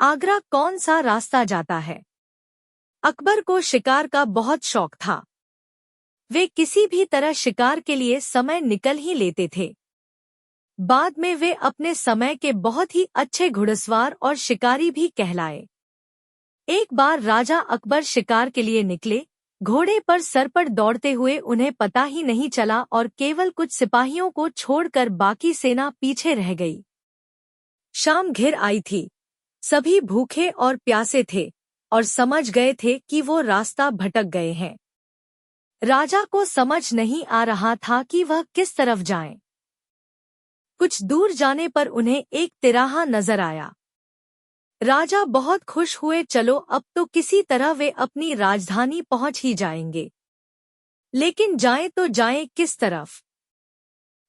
आगरा कौन सा रास्ता जाता है? अकबर को शिकार का बहुत शौक था। वे किसी भी तरह शिकार के लिए समय निकल ही लेते थे। बाद में वे अपने समय के बहुत ही अच्छे घुड़सवार और शिकारी भी कहलाए। एक बार राजा अकबर शिकार के लिए निकले। घोड़े पर सर पर दौड़ते हुए उन्हें पता ही नहीं चला और केवल कुछ सिपाहियों को छोड़कर बाकी सेना पीछे रह गई। शाम घिर आई थी। सभी भूखे और प्यासे थे और समझ गए थे कि वो रास्ता भटक गए हैं। राजा को समझ नहीं आ रहा था कि वह किस तरफ जाएं। कुछ दूर जाने पर उन्हें एक तिराहा नजर आया। राजा बहुत खुश हुए, चलो अब तो किसी तरह वे अपनी राजधानी पहुंच ही जाएंगे। लेकिन जाएं तो जाएं किस तरफ?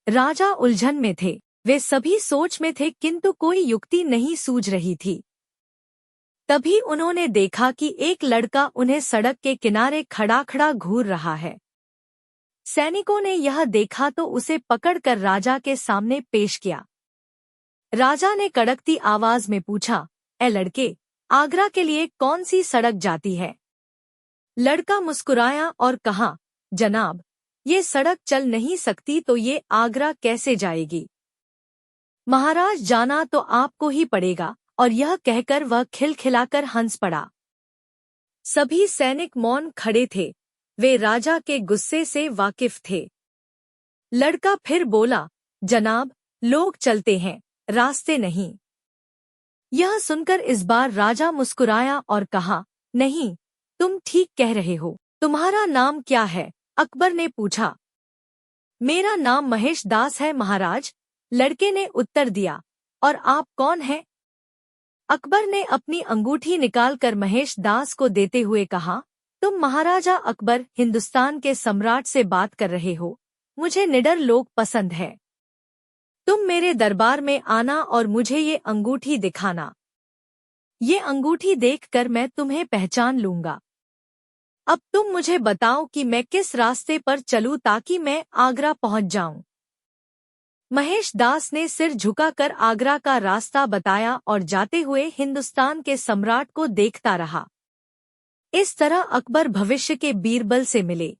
राजा उलझन में थे। वे सभी सोच में थे किंतु कोई युक्ति नहीं सूझ रही थी। तभी उन्होंने देखा कि एक लड़का उन्हें सड़क के किनारे खड़ा खड़ा घूर रहा है। सैनिकों ने यह देखा तो उसे पकड़कर राजा के सामने पेश किया। राजा ने कड़कती आवाज में पूछा, ए लड़के, आगरा के लिए कौन सी सड़क जाती है? लड़का मुस्कुराया और कहा, जनाब, ये सड़क चल नहीं सकती तो ये आगरा कैसे जाएगी? महाराज, जाना तो आपको ही पड़ेगा। और यह कहकर वह खिलखिलाकर हंस पड़ा। सभी सैनिक मौन खड़े थे। वे राजा के गुस्से से वाकिफ थे। लड़का फिर बोला, जनाब, लोग चलते हैं, रास्ते नहीं। यह सुनकर इस बार राजा मुस्कुराया और कहा, नहीं, तुम ठीक कह रहे हो। तुम्हारा नाम क्या है? अकबर ने पूछा। मेरा नाम महेश दास है महाराज, लड़के ने उत्तर दिया। और आप कौन हैं? अकबर ने अपनी अंगूठी निकालकर महेश दास को देते हुए कहा, तुम महाराजा अकबर हिंदुस्तान के सम्राट से बात कर रहे हो। मुझे निडर लोग पसंद है। तुम मेरे दरबार में आना और मुझे ये अंगूठी दिखाना। ये अंगूठी देखकर मैं तुम्हें पहचान लूंगा। अब तुम मुझे बताओ कि मैं किस रास्ते पर चलूं ताकि मैं आगरा पहुंच जाऊं। महेश दास ने सिर झुकाकर आगरा का रास्ता बताया और जाते हुए हिंदुस्तान के सम्राट को देखता रहा। इस तरह अकबर भविष्य के बीरबल से मिले।